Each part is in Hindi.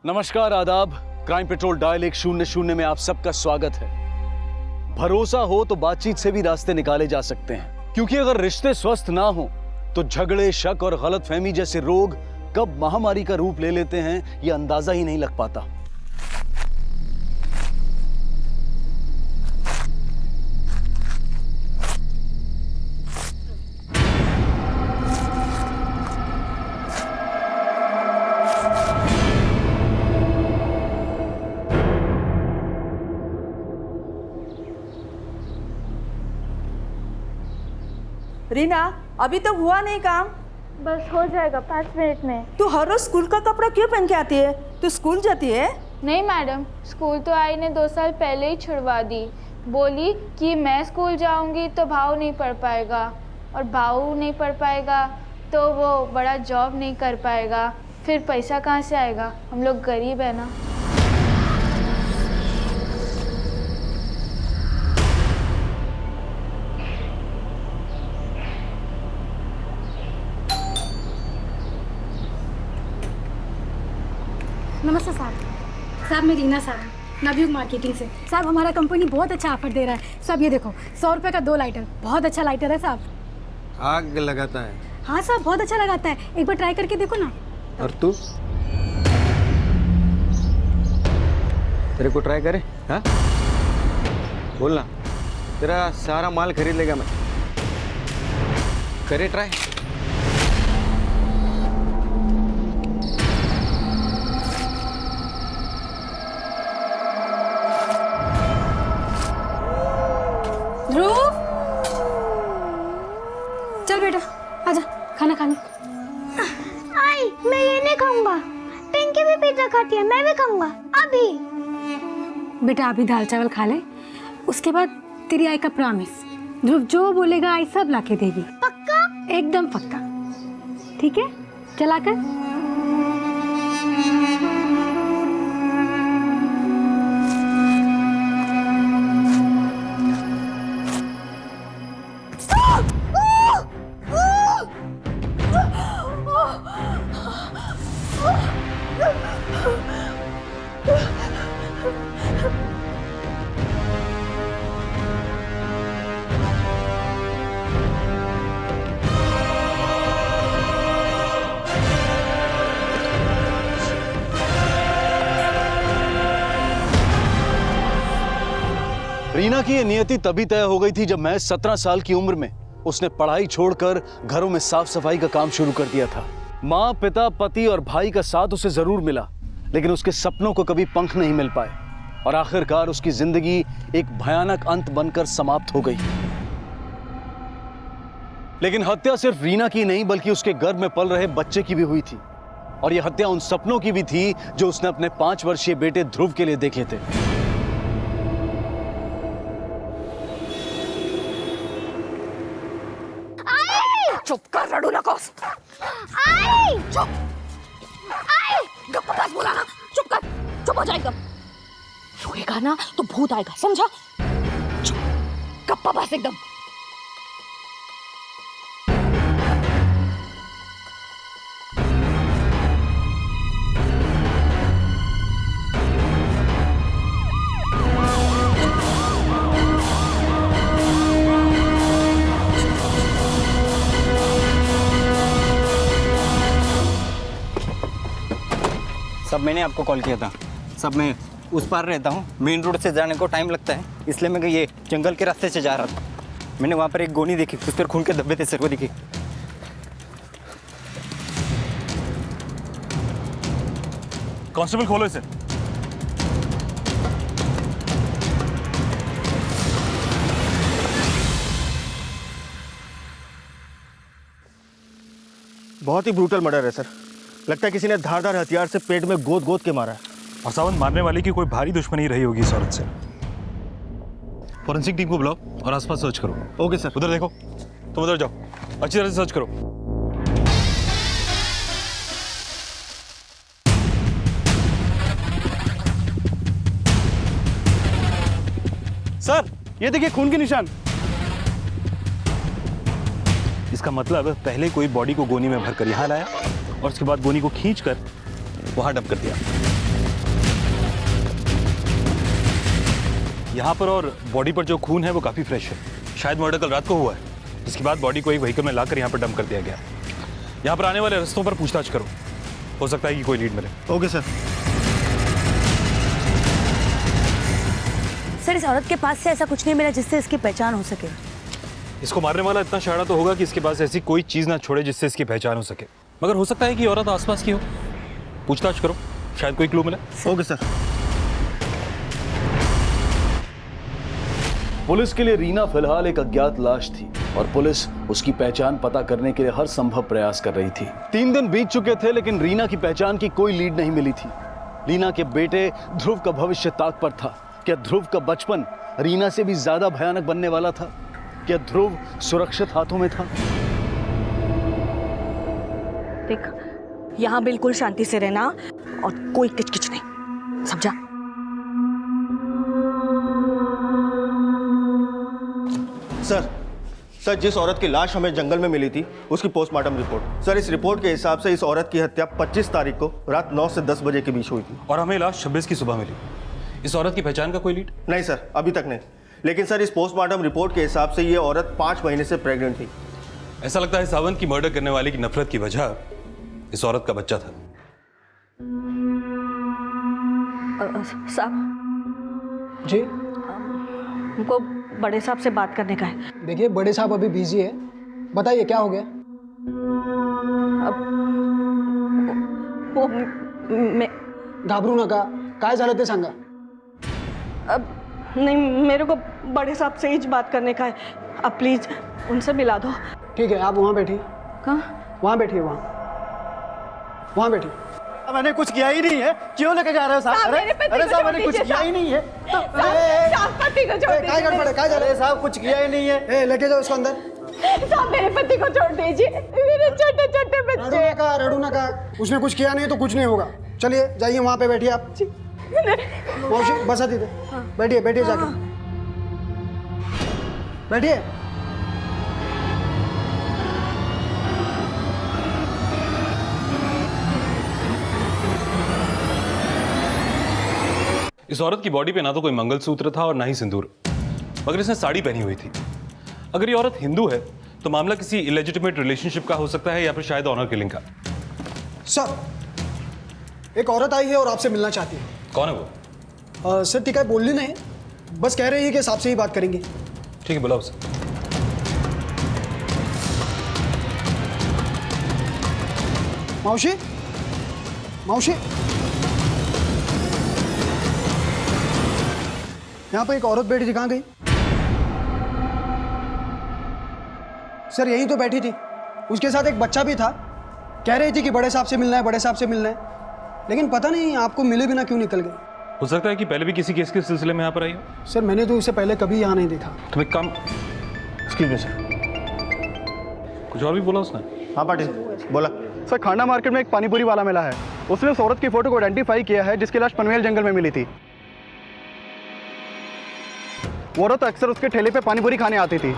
नमस्कार, आदाब। क्राइम पेट्रोल डायल 100 में आप सबका स्वागत है। भरोसा हो तो बातचीत से भी रास्ते निकाले जा सकते हैं, क्योंकि अगर रिश्ते स्वस्थ ना हो तो झगड़े, शक और गलतफहमी जैसे रोग कब महामारी का रूप ले लेते हैं ये अंदाजा ही नहीं लग पाता। रीना, अभी तक हुआ नहीं काम? बस हो जाएगा 5 मिनट में। तू हर रोज स्कूल का कपड़ा क्यों पहन के आती है? तू स्कूल जाती है? नहीं मैडम, स्कूल तो आई ने 2 साल पहले ही छुड़वा दी। बोली कि मैं स्कूल जाऊंगी तो भाव नहीं पढ़ पाएगा, और भाव नहीं पढ़ पाएगा तो वो बड़ा जॉब नहीं कर पाएगा, फिर पैसा कहाँ से आएगा? हम लोग गरीब है ना। नमस्ते साहब, मैं रीना साहब, नवयुग मार्केटिंग से। साहब हमारा कंपनी बहुत अच्छा ऑफर दे रहा है। साहब ये देखो, 100 रुपये का 2 लाइटर, बहुत अच्छा लाइटर है साहब। आग लगाता है? हाँ साहब, बहुत अच्छा लगाता है, एक बार ट्राई करके देखो ना। और तू? तेरे को ट्राई करे? हाँ, बोलना, तेरा सारा माल खरीद लेगा मैं। करे ट्राई। ध्रुव, चल बेटा आजा, खाना खाने। आई, मैं ये नहीं खाऊंगा। पिंकी भी पिज्जा खाती है, मैं भी खाऊंगा अभी। बेटा अभी दाल चावल खा ले, उसके बाद तेरी आई का प्रॉमिस, ध्रुव जो बोलेगा आई सब लाके देगी। पक्का? एकदम पक्का। ठीक है, चला कर। रीना की ये नियति तभी तय हो गई थी जब मैं 17 साल की उम्र में उसने पढ़ाई छोड़कर घरों में साफ सफाई का काम शुरू कर दिया था। माँ, पिता, पति और भाई का साथ उसे जरूर मिला, लेकिन उसके सपनों को कभी पंख नहीं मिल पाए और आखिरकार उसकी जिंदगी एक भयानक अंत बनकर समाप्त हो गई। लेकिन हत्या सिर्फ रीना की नहीं बल्कि उसके गर्भ में पल रहे बच्चे की भी हुई थी, और यह हत्या उन सपनों की भी थी जो उसने अपने 5 वर्षीय बेटे ध्रुव के लिए देखे थे। चुप कर, रड़ू नकोस। आई! चुप। आई! गप्पा बस बोला ना, चुप कर, चुप हो जाएगा। रोएगा ना तो भूत आएगा, समझा? चुप, गप्पा बस एकदम। सब मैंने आपको कॉल किया था। सब मैं उस पार रहता हूँ, मेन रोड से जाने को टाइम लगता है, इसलिए मैं ये जंगल के रास्ते से जा रहा था। मैंने वहाँ पर एक गोनी देखी, उस पर खून के धब्बे थे, सर को दिखी। कांस्टेबल खोलो इसे। बहुत ही ब्रूटल मर्डर है सर। लगता है किसी ने धारदार हथियार से पेट में गोद गोद के मारा है। और सावन मारने वाले की कोई भारी दुश्मनी रही होगी इस औरत से। फॉरेंसिक टीम को बुलाओ और आसपास सर्च करो। Okay sir. उधर देखो, तुम उधर जाओ, अच्छी तरह से सर्च करो। सर ये देखिए खून के निशान। इसका मतलब पहले कोई बॉडी को गोनी में भरकर यहाँ लाया और उसके बाद गोनी को खींचकर वहां डंप कर दिया। यहाँ पर और बॉडी पर जो खून है वो काफ़ी फ्रेश है। शायद मर्डर कल रात को हुआ है, जिसके बाद बॉडी को एक व्हीकल में लाकर यहाँ पर डंप कर दिया गया। यहाँ पर आने वाले रास्तों पर पूछताछ करो, हो सकता है कि कोई लीड मिले। Okay sir. सर, इस औरत के पास से ऐसा कुछ नहीं मिला जिससे इसकी पहचान हो सके। इसको मारने वाला इतना शाड़ा तो होगा कि इसके पास ऐसी कोई चीज़ ना छोड़े जिससे इसकी पहचान हो सके, मगर हो सकता है कि औरत आसपास की हो। पूछताछ करो, शायद कोई क्लू मिले। Okay sir. पुलिस के लिए रीना फिलहाल एक अज्ञात लाश थी और पुलिस उसकी पहचान पता करने के लिए हर संभव प्रयास कर रही थी। 3 दिन बीत चुके थे लेकिन रीना की पहचान की कोई लीड नहीं मिली थी। रीना के बेटे ध्रुव का भविष्य ताक पर था। क्या ध्रुव का बचपन रीना से भी ज्यादा भयानक बनने वाला था? क्या ध्रुव सुरक्षित हाथों में था? देख, यहाँ बिल्कुल शांति से रहना और कोई किचकिच नहीं, समझा? सर, जिस औरत की लाश हमें जंगल में मिली थी उसकी पोस्टमार्टम रिपोर्ट। सर, इस रिपोर्ट के हिसाब से इस औरत की हत्या 25 तारीख को रात 9 से 10 बजे के बीच हुई थी। और हमें लाश 26 की सुबह मिली। इस औरत की पहचान का कोई लीड? नहीं सर, अभी तक नहीं। लेकिन सर, इस पोस्टमार्टम रिपोर्ट के हिसाब से ये औरत 5 महीने से प्रेग्नेंट थी। ऐसा लगता है सावंत की मर्डर करने वाले की नफरत की वजह इस औरत का बच्चा था। साहब जी, हमको बड़े साहब से बात करने का है। देखिए बड़े साहब अभी बिजी है, बताइए क्या हो गया। वो मैं घाबरू नका, काय झालं ते सांगा। अब नहीं, मेरे को बड़े साहब से ही बात करने का है। अब प्लीज उनसे मिला दो। ठीक है, आप वहाँ बैठिए। कहाँ? वहाँ बैठिए, वहाँ बैठिए। मैंने कुछ किया ही नहीं है, क्यों लेके जा रहे हो साहब? अरे साहब, मैंने कुछ किया ही नहीं है। काय गड़बड़ है, काय झालं? साहब, कुछ किया ही नहीं है। लेके जाओ इसको अंदर। साहब, मेरे पति को छोड़ दीजिए, मेरे छोटे छोटे बच्चे। रड़ू नका, उसने कुछ किया नहीं तो कुछ नहीं होगा। चलिए जाइए, वहाँ पे बैठिए आप। मौसी बसा दीजिए, बैठिए बैठिए जाके बैठिए। इस औरत की बॉडी पे ना तो कोई मंगलसूत्र था और ना ही सिंदूर, मगर इसने साड़ी पहनी हुई थी। अगर ये औरत हिंदू है तो मामला किसी इलेजिटिमेट रिलेशनशिप का हो सकता है या फिर शायद ऑनर किलिंग का। सर, एक औरत आई है और आपसे मिलना चाहती है। कौन है वो? सर, टीका बोलनी नहीं, बस कह रही है कि साहब से ही बात करेंगे। ठीक है, बुलाओ उसे। मौसी, मौसी, यहाँ पर एक औरत बैठी थी, कहाँ गई? सर, यहीं तो बैठी थी, उसके साथ एक बच्चा भी था। कह रही थी कि बड़े साहब से मिलना है, बड़े साहब से मिलना है, लेकिन पता नहीं आपको मिले बिना क्यों निकल गई। हो सकता है कि पहले भी किसी केस के सिलसिले में यहाँ पर आई हो। सर, मैंने तो इससे पहले कभी यहाँ नहीं देखा। तुम एक काम, एक्सक्यूज मी सर। कुछ और भी बोला उसने? हाँ पाटिल, बोला। सर, खाना मार्केट में एक पानीपुरी वाला मिला है, उसने उस औरत की फोटो को आइडेंटिफाई किया है जिसकी लाश पनवेल जंगल में मिली थी। वो औरत अक्सर उसके ठेले पे पानीपुरी खाने आती थी।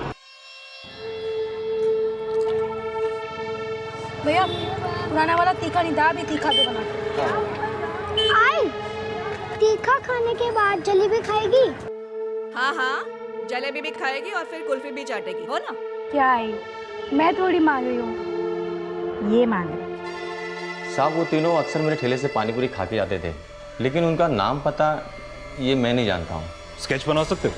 भैया, पुराना वाला तीखा नहीं था, अभी तीखा दो बना के। आई, तीखा खाने के बाद जलेबी खाएगी? हाँ हाँ, जलेबी भी खाएगी और फिर कुल्फी भी चाटेगी, हो ना? क्या आई, मैं थोड़ी मांग रही हूँ, ये मांग रही। साहब, वो तीनों अक्सर मेरे ठेले से पानीपुरी खा के जाते थे, लेकिन उनका नाम पता ये मैं नहीं जानता हूँ। स्केच बना सकते हो?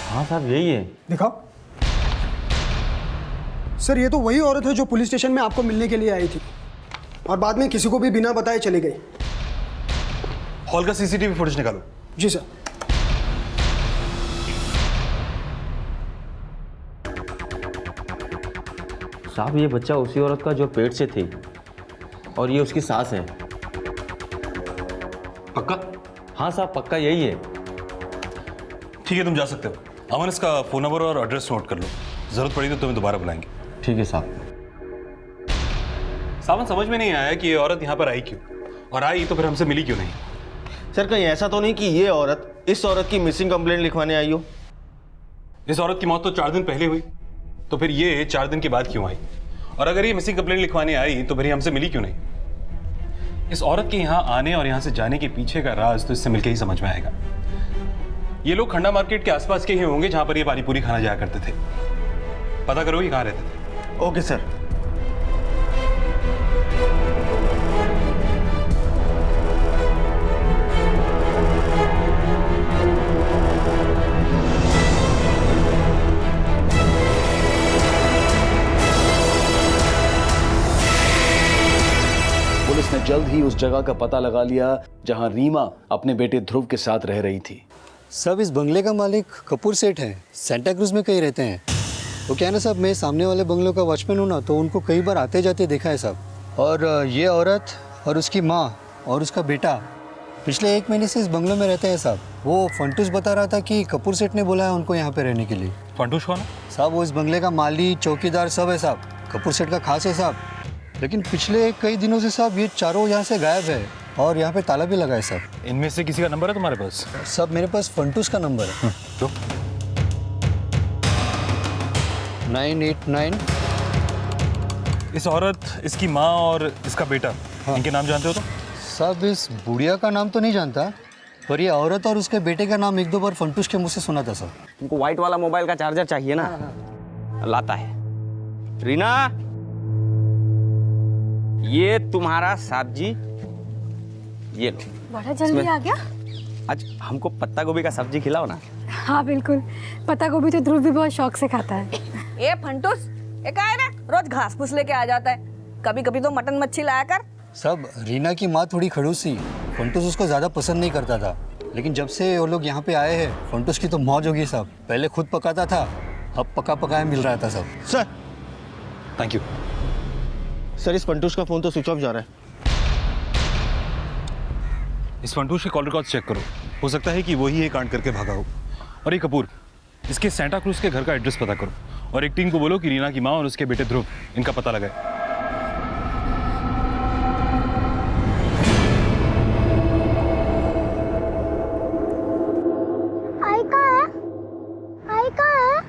हाँ साहब, यही है। दिखाओ। सर, ये तो वही औरत है जो पुलिस स्टेशन में आपको मिलने के लिए आई थी और बाद में किसी को भी बिना बताए चली गई। हॉल का सीसीटीवी फुटेज निकालो। जी सर। साहब, ये बच्चा उसी औरत का जो पेट से थी और ये उसकी सास है। पक्का? हाँ साहब, पक्का यही है। ठीक है, तुम जा सकते हो। अमन, इसका फोन नंबर और एड्रेस नोट कर लो, जरूरत पड़ी तो तुम्हें दोबारा बुलाएंगे। ठीक है साहब। सावन, समझ में नहीं आया कि ये औरत यहाँ पर आई क्यों, और आई तो फिर हमसे मिली क्यों नहीं? सर, कहीं ऐसा तो नहीं कि ये औरत इस औरत की मिसिंग कंप्लेंट लिखवाने आई हो? इस औरत की मौत तो 4 दिन पहले हुई, तो फिर ये 4 दिन के बाद क्यों आई? और अगर ये मिसिंग कंप्लेंट लिखवाने आई तो फिर ये हमसे मिली क्यों नहीं? इस औरत के यहाँ आने और यहाँ से जाने के पीछे का राज तो इससे मिलके ही समझ में आएगा। ये लोग खंडा मार्केट के आसपास के ही होंगे जहां पर ये पानी पूरी खाना जाया करते थे। पता करो ये कहाँ रहते थे। Okay sir. पुलिस ने जल्द ही उस जगह का पता लगा लिया जहां रीमा अपने बेटे ध्रुव के साथ रह रही थी। सब इस बंगले का मालिक कपूर सेठ है, सेंटा क्रूज में कहीं रहते हैं। वो क्या है ना साहब, मैं सामने वाले बंगलों का वॉचमैन हूँ ना, तो उनको कई बार आते जाते देखा है साहब। और ये औरत और उसकी माँ और उसका बेटा पिछले 1 महीने से इस बंगलों में रहते हैं साहब। वो फंटूस बता रहा था कि कपूर सेठ ने बोला है उनको यहाँ पे रहने के लिए। फंटूस कौन है साहब? वो इस बंगले का माली, चौकीदार सब है साहब। कपूर सेठ का खास है साहब। लेकिन पिछले कई दिनों से साहब ये चारों यहाँ से गायब है और यहाँ पे ताला भी लगा है साहब। इनमें से किसी का नंबर है तुम्हारे पास? साहब मेरे पास फंटूस का नंबर है। तो 989। इस औरत, इसकी माँ और इसका बेटा, इनके नाम जानते हो तुम? साहब इस बुढ़िया का नाम तो नहीं जानता, पर ये औरत और उसके बेटे का नाम 1-2 बार फंटूस के मुँह से सुना था साहब। तुमको व्हाइट वाला मोबाइल का चार्जर चाहिए ना? लाता है। रीना, ये तुम्हारा सब्जी, ये लो। बड़ा जल्दी आ गया। आज हमको पत्ता गोभी का सब्जी खिलाओ ना। हाँ बिल्कुल, पत्ता गोभी तो ध्रुव भी बहुत शौक से खाता है। ए फंटूस, ये क्या है ना, रोज घास फूस लेके आ जाता है। कभी कभी तो मटन मच्छी लाया कर। साहब रीना की माँ थोड़ी खड़ूस थी, फंटूस उसको ज़्यादा पसंद नहीं करता था। लेकिन जब से वो लोग यहाँ पे आए हैं, फंटूस की तो मौज होगी साहब। पहले खुद पकाता था, अब पका पकाया मिल रहा था साहब। Sir thank you. सर इस फंटूस का फ़ोन तो स्विच ऑफ जा रहा है। इस फंटूस के कॉल रिकॉर्ड्स चेक करो, हो सकता है कि वही ये कांड करके भागा हो। और ये कपूर, इसके सेंटा क्रूज के घर का एड्रेस पता करो और एक टीम को बोलो कि रीना की माँ और उसके बेटे ध्रुव, इनका पता लगाए। आई कहाँ है? आई कहाँ है?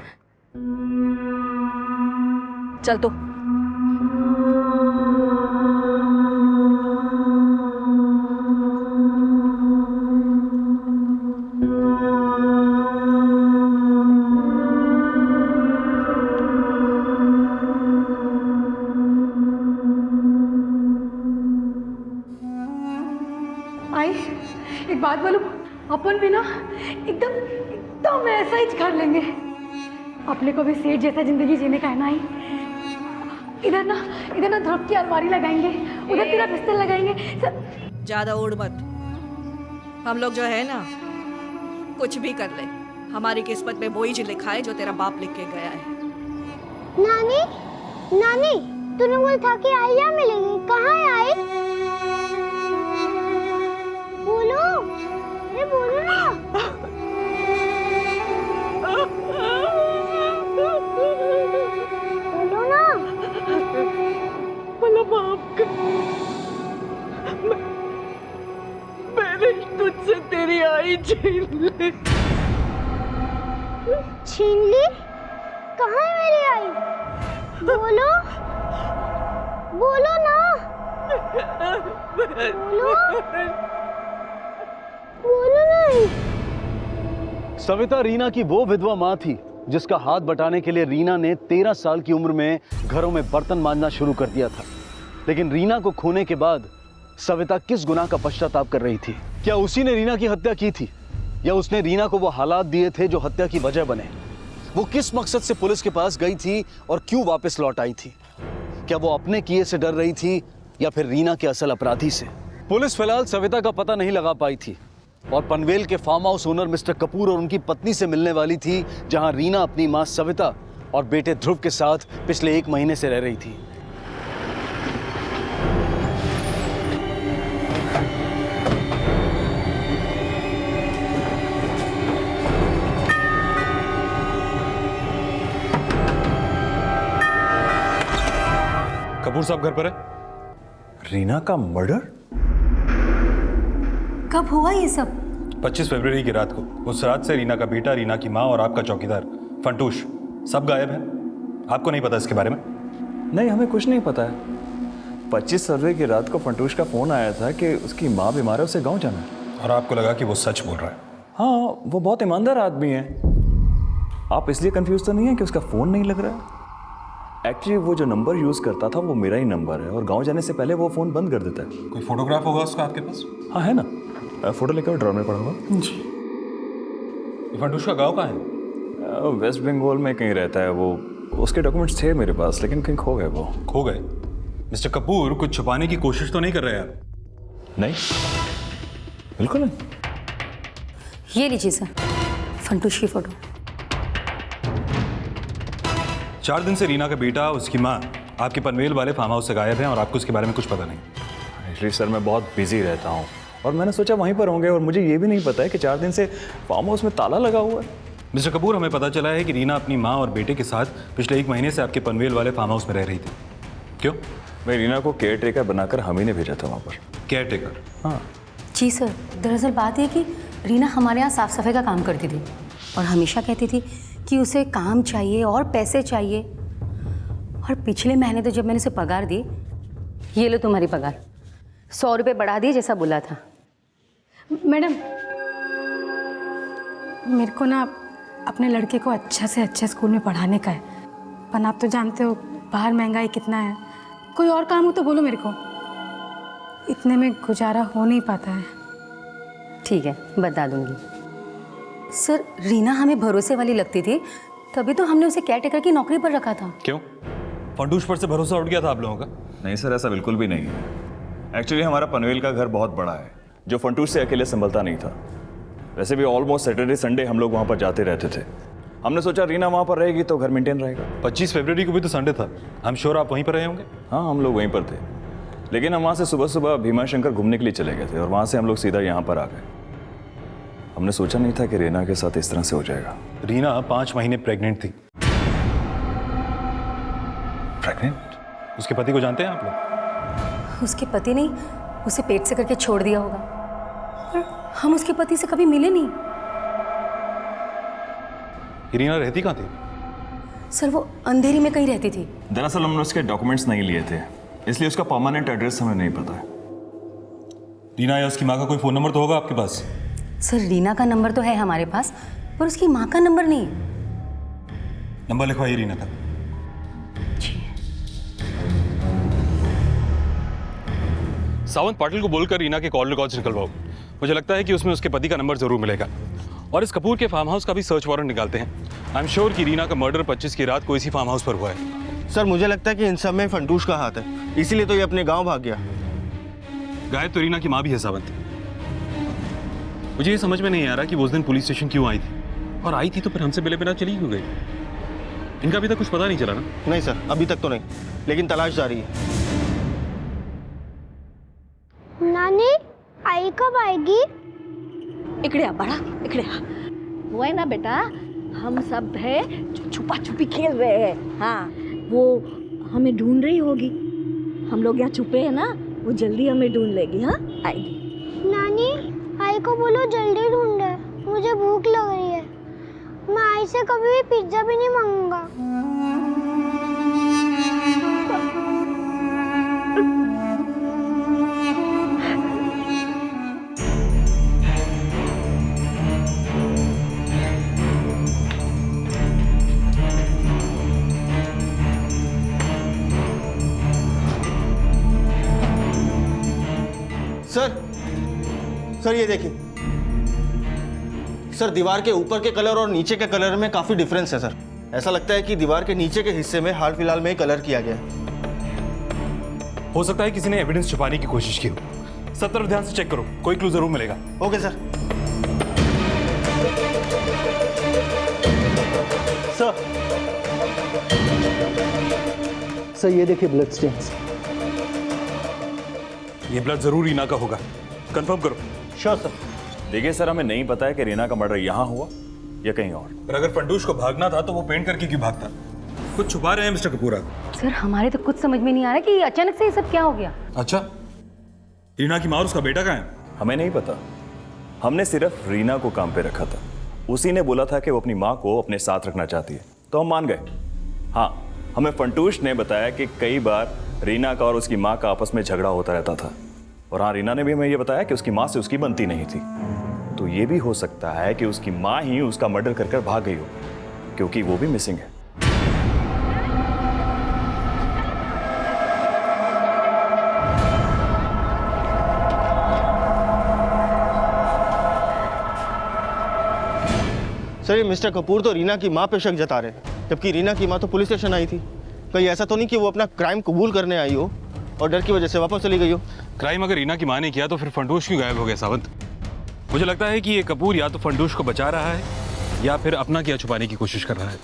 चल तो। आई एक बात बोलूं, अपन भी ना एकदम ऐसा ही कर लेंगे। अपने को भी सेठ जैसा जिंदगी जीने का है ना। आई इधर ना ध्रुव की अलमारी लगाएंगे, उधर तेरा बिस्तर लगाएंगे। ज्यादा उड़ मत। हम लोग जो है ना, कुछ भी कर ले, हमारी किस्मत में वही जो लिखा है जो तेरा बाप लिख के गया है। नानी, नानी, तूने बोला था कि आई यहाँ मिलेगी, कहाँ है आई? बोलो, अरे बोलो ना। बोलो ना। बोलो बाप का। मैंने तुझसे तेरी आई छीन ली। छीन ली? कहाँ है मेरी आई? बोलो, बोलो ना। बोलो, बोलो ना। सविता रीना की वो विधवा माँ थी जिसका हाथ बटाने के लिए रीना ने 13 साल की उम्र में घरों में बर्तन मांजना शुरू कर दिया था। लेकिन रीना को खोने के बाद सविता किस गुनाह का पश्चाताप कर रही थी? क्या उसी ने रीना की हत्या की थी या उसने रीना को वो हालात दिए थे जो हत्या की वजह बने? वो किस मकसद से पुलिस के पास गई थी और क्यों वापस लौट आई थी? क्या वो अपने किए से डर रही थी या फिर रीना के असल अपराधी से? पुलिस फिलहाल सविता का पता नहीं लगा पाई थी और पनवेल के farm house owner mister Kapoor और उनकी पत्नी से मिलने वाली थी, जहां रीना अपनी मां सविता और बेटे ध्रुव के साथ पिछले 1 महीने से रह रही थी। कपूर साहब घर पर है? रीना का मर्डर? कब हुआ ये सब? 25 फरवरी की रात को। उस रात से रीना का बेटा, रीना की माँ और आपका चौकीदार फंटूश सब गायब है। आपको नहीं पता इसके बारे में? नहीं, हमें कुछ नहीं पता है। 25 फरवरी की रात को फंटूश का फ़ोन आया था कि उसकी माँ बीमार है, उसे गांव जाना है। और आपको लगा कि वो सच बोल रहा है? हाँ, वो बहुत ईमानदार आदमी है। आप इसलिए कंफ्यूज तो नहीं है कि उसका फ़ोन नहीं लग रहा है? एक्चुअली वो जो नंबर यूज़ करता था वो मेरा ही नंबर है, और गांव जाने से पहले वो फ़ोन बंद कर देता है। कोई फोटोग्राफ होगा उसका आपके पास? हाँ है ना, फ़ोटो लेकर ड्रॉर में पड़ा हुआ। जी। फंटूश का गाँव कहाँ है? वेस्ट बंगाल में कहीं रहता है वो। उसके डॉक्यूमेंट्स थे मेरे पास, लेकिन कहीं खो गए वो। खो गए? मिस्टर कपूर, कुछ छुपाने की कोशिश तो नहीं कर रहे आप? नहीं, बिल्कुल नहीं। ये लीजिए सर, फंटूश की फोटो। 4 दिन से रीना का बेटा, उसकी माँ आपके पनवेल वाले फार्म हाउस से गायब है और आपको उसके बारे में कुछ पता नहीं। एक्चुअली सर मैं बहुत बिजी रहता हूँ, और मैंने सोचा वहीं पर होंगे, और मुझे ये भी नहीं पता है कि 4 दिन से फार्म हाउस में ताला लगा हुआ है। मिस्टर कपूर, हमें पता चला है कि रीना अपनी माँ और बेटे के साथ पिछले 1 महीने से आपके पनवेल वाले फार्म हाउस में रह रही थी। क्यों? मैं रीना को केयर टेकर बनाकर हम ही ने भेजा था वहाँ पर। Care taker? हाँ जी सर, दरअसल बात है कि रीना हमारे यहाँ साफ़ सफाई का काम करती थी और हमेशा कहती थी कि उसे काम चाहिए और पैसे चाहिए। और पिछले महीने तो जब मैंने उसे पगार दी, ये लो तुम्हारी पगार, 100 रुपये बढ़ा दिए जैसा बोला था। मैडम, मेरे को ना अपने लड़के को अच्छा से अच्छा स्कूल में पढ़ाने का है, पर आप तो जानते हो बाहर महंगाई कितना है। कोई और काम हो तो बोलो मेरे को, इतने में गुजारा हो नहीं पाता है। ठीक है, बता दूंगी। सर, रीना हमें भरोसे वाली लगती थी, तभी तो हमने उसे केयर टेकर की नौकरी पर रखा था। क्यों? फंटूश पर से भरोसा उठ गया था आप लोगों का? नहीं सर, ऐसा बिल्कुल भी नहीं है। एक्चुअली हमारा पनवेल का घर बहुत बड़ा है, जो फंटूश से अकेले संभलता नहीं था। वैसे भी ऑलमोस्ट सैटरडे संडे हम लोग वहाँ पर जाते रहते थे। हमने सोचा रीना वहाँ पर रहेगी तो घर मेंटेन रहेगा। 25 फरवरी को भी तो संडे था। हम श्योर आप वहीं पर रहे होंगे? हाँ, हम लोग वहीं पर थे, लेकिन हम वहाँ से सुबह सुबह भीमा शंकर घूमने के लिए चले गए थे, और वहाँ से हम लोग सीधा यहाँ पर आ गए। हमने सोचा नहीं था कि रीना के साथ इस तरह से हो जाएगा। रीना 5 महीने प्रेग्नेंट थी। प्रेग्नेंट? उसके पति को जानते हैं आप लोग? उसके पति नहीं, उसे पेट से करके छोड़ दिया होगा, और हम उसके पति से कभी मिले नहीं। रीना रहती कहाँ थी? सर, वो अंधेरी में कहीं रहती थी। दरअसल हमने उसके डॉक्यूमेंट्स नहीं लिए थे, इसलिए उसका परमानेंट एड्रेस हमें नहीं पता है। रीना या उसकी माँ का कोई फ़ोन नंबर तो होगा आपके पास? सर, रीना का नंबर तो है हमारे पास, पर उसकी माँ का नंबर नहीं। नंबर लिखवाइए रीना का। सावंत पाटिल को बोलकर रीना के कॉल रिकॉर्ड्स निकलवाओ। मुझे लगता है कि उसमें उसके पति का नंबर जरूर मिलेगा। और इस कपूर के फार्म हाउस का भी सर्च वारंट निकालते हैं। आई एम श्योर कि रीना का मर्डर 25 की रात को इसी फार्म हाउस पर हुआ है। सर, मुझे लगता है कि इन सब में फंटूश का हाथ है, इसीलिए तो ये अपने गांव भाग गया। गायब तो रीना की माँ भी है सावंत। मुझे ये समझ में नहीं आ रहा कि वो उस दिन पुलिस स्टेशन क्यों आई थी, और आई थी तो फिर हमसे मिले बिना चली क्यों गई? इनका अभी तक कुछ पता नहीं चला ना? नहीं सर, अभी तक तो नहीं, लेकिन तलाश जारी है। नानी, आई कब आएगी? इकड़े आ बड़ा, इकड़े आ। वो है ना बेटा, हम सब है जो छुपा छुपी खेल रहे हैं। हाँ, वो हमें ढूंढ रही होगी। हम लोग यहाँ छुपे हैं ना, वो जल्दी हमें ढूंढ लेगी। हाँ, आएगी। नानी, आई को बोलो जल्दी ढूंढे, मुझे भूख लग रही है। मैं आई से कभी भी पिज्जा भी नहीं मांगूंगा। सर ये देखिए सर, दीवार के ऊपर के कलर और नीचे के कलर में काफी डिफरेंस है सर। ऐसा लगता है कि दीवार के नीचे के हिस्से में हाल फिलहाल में कलर किया गया है। हो सकता है किसी ने एविडेंस छुपाने की कोशिश की हो। सब तरफ ध्यान से चेक करो, कोई क्लू जरूर मिलेगा। Okay sir. सर ये देखिए ब्लड स्टेन्स। ये ब्लड जरूर रीना का होगा, कंफर्म करो। Sure sir. देखिए सर, हमें नहीं पता है कि रीना का मर्डर यहाँ हुआ या कहीं और। पर अगर फंटूश को भागना था तो वो पेंट करके क्यों भागता? कुछ छुपा रहे हैं मिस्टर कपूर आप। सर, हमारे तो कुछ समझ में नहीं आ रहा कि अचानक से ये सब क्या हो गया। अच्छा, रीना की माँ और उसका बेटा कहाँ है? हमें नहीं पता, हमने सिर्फ रीना को काम पे रखा था। उसी ने बोला था कि वो अपनी माँ को अपने साथ रखना चाहती है, तो हम मान गए। हाँ, हमें फंटूश ने बताया कि कई बार रीना का और उसकी माँ का आपस में झगड़ा होता रहता था। और हाँ, रीना ने भी हमें ये बताया कि उसकी माँ से उसकी बनती नहीं थी। तो ये भी हो सकता है कि उसकी माँ ही उसका मर्डर कर भाग गई हो, क्योंकि वो भी मिसिंग है। सर, ये मिस्टर कपूर तो रीना की माँ पे शक जता रहे हैं, जबकि रीना की माँ तो पुलिस स्टेशन आई थी। कहीं ऐसा तो नहीं कि वो अपना क्राइम कबूल करने आई हो और डर की वजह से वापस चली गई हो? क्राइम अगर रीना की माँ ने किया तो फिर फंटूश क्यों गायब हो गया सावंत? मुझे लगता है कि ये कपूर या तो फंटूश को बचा रहा है या फिर अपना क्या छुपाने की कोशिश कर रहा है।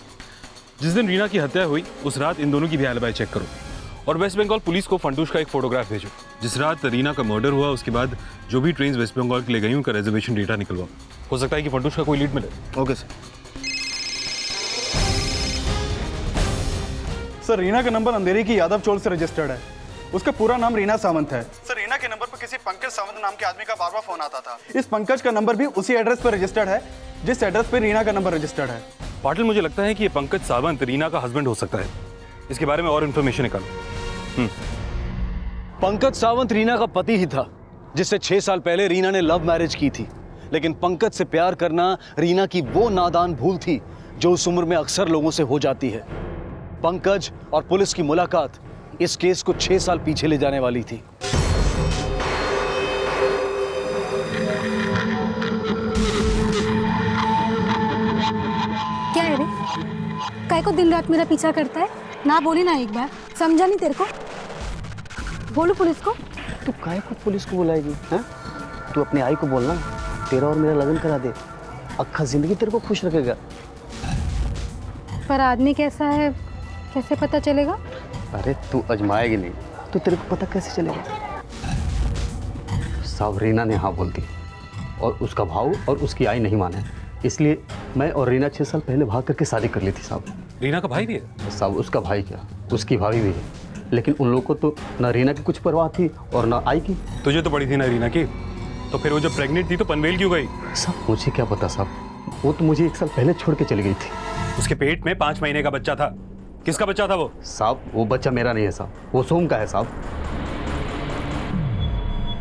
जिस दिन रीना की हत्या हुई उस रात इन दोनों की भी एलिबाई चेक करो और वेस्ट बंगाल पुलिस को फंटूश का एक फोटोग्राफ भेजो। जिस रात रीना का मर्डर हुआ उसके बाद जो भी ट्रेन वेस्ट बंगाल के लिए गई उनका रिजर्वेशन डेटा निकलवाओ। हो सकता है कि फंटूश का कोई लीड मिले। Okay sir. सर, रीना का नंबर अंधेरी की यादव चौल से रजिस्टर्ड है। उसका पूरा नाम रीना सावंत है। सर, रीना के नंबर पर किसी पंकज सावंत नाम के आदमी का बार बार फोन आता था। इस पंकज का नंबर भी उसी एड्रेस पर रजिस्टर्ड है जिस एड्रेस पर रीना का नंबर रजिस्टर्ड है। पाटिल, मुझे लगता है कि ये पंकज सावंत रीना का हस्बैंड हो सकता है। इसके बारे में और इन्फॉर्मेशन निकालो। पंकज सावंत रीना का पति ही था जिससे 6 साल पहले रीना ने लव मैरिज की थी। लेकिन पंकज से प्यार करना रीना की वो नादान भूल थी जो उस उम्र में अक्सर लोगों से हो जाती है। पंकज और पुलिस की मुलाकात इस केस को 6 साल पीछे ले जाने वाली थी। क्या है रे? काय को दिन रात मेरा पीछा करता है? ना बोली ना एक बार, समझा नहीं तेरे को? बोलू पुलिस को? तू काय को पुलिस को बुलाएगी? हैं? तू अपने आई को बोलना, तेरा और मेरा लगन करा दे, अक्खा जिंदगी तेरे को खुश रखेगा। पर आदमी कैसा है कैसे पता चलेगा? अरे तू अजमाएगी नहीं तो तेरे को पता कैसे चलेगा? साहब, रीना ने हाँ बोल दी और उसका भाव और उसकी आई नहीं माने, इसलिए मैं और रीना 6 साल पहले भाग करके शादी कर ली थी साहब। रीना का भाई भी है? साहब, उसका भाई क्या, उसकी भाभी भी है, लेकिन उन लोगों को तो ना रीना की कुछ परवाह थी और ना आई की। तुझे तो पड़ी थी ना रीना की, तो फिर वो जब प्रेग्नेंट थी तो पनवेल क्यों गई? साहब, मुझे क्या पता साहब, वो तो मुझे 1 साल पहले छोड़ के चली गई थी। उसके पेट में 5 महीने का बच्चा था। किसका बच्चा था वो? साहब, वो बच्चा मेरा नहीं है साहब, वो सोम का है साहब।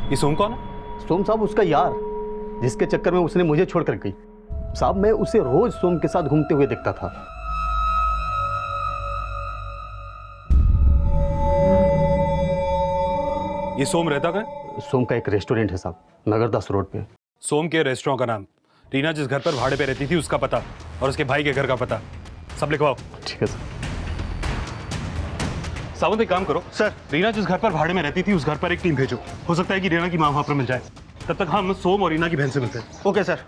ये सोम कौन है? सोम साहब उसका यार, जिसके चक्कर में उसने मुझे छोड़ कर गई। साहब, मैं उसे रोज सोम के साथ घूमते हुए देखता था। ये सोम रहता कहाँ? सोम का एक रेस्टोरेंट है साहब, नगरदास रोड पे। सोम के रेस्टोरेंट का नाम, रीना जिस घर पर भाड़े पे रहती थी उसका पता और उसके भाई के घर का पता सब लिखवाओ। ठीक है सर। सावंत, एक काम करो सर, रीना जिस घर पर भाड़े में रहती थी उस घर पर एक टीम भेजो। हो सकता है कि रीना की माँ वहां पर मिल जाए। तब तक हम सोम और रीना की बहन से मिलते हैं। Okay sir.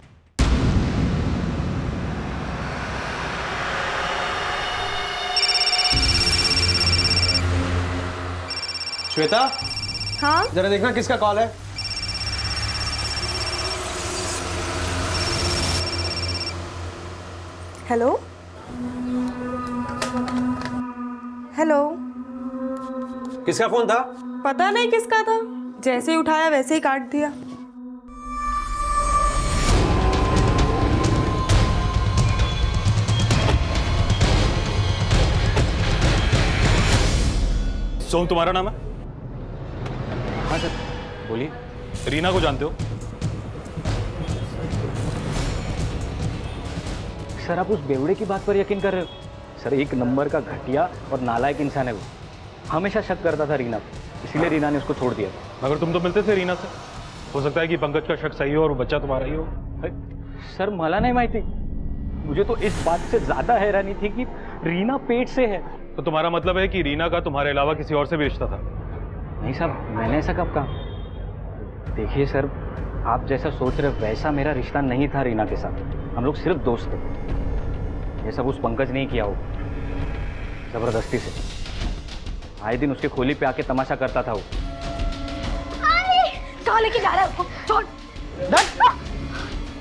श्वेता, हाँ जरा देखना किसका कॉल है। हेलो हेलो, किसका फोन था? पता नहीं किसका था, जैसे ही उठाया वैसे ही काट दिया। सोम तुम्हारा नाम है? हाँ सर। बोलिए। रीना को जानते हो? सर, आप उस बेवड़े की बात पर यकीन कर रहे हो? सर, एक नंबर का घटिया और नालायक इंसान है वो। हमेशा शक करता था रीना को, इसीलिए रीना ने उसको छोड़ दिया। मगर तुम तो मिलते थे रीना से। हो सकता है कि पंकज का शक सही हो और वो बच्चा तुम्हारा ही हो। सर, मला नहीं माहिती, मुझे तो इस बात से ज्यादा हैरानी थी कि रीना पेट से है। तो तुम्हारा मतलब है कि रीना का तुम्हारे अलावा किसी और से भी रिश्ता था? नहीं साहब, मैंने ऐसा कब कहा? देखिए सर, आप जैसा सोच रहे वैसा मेरा रिश्ता नहीं था रीना के साथ। हम लोग सिर्फ दोस्त थे। ये सब उस पंकज ने ही किया हो, जबरदस्ती से। आए दिन उसके खोली पे आके तमाशा करता था वो। कहाँ लेके जा रहा है उसको? छोड़।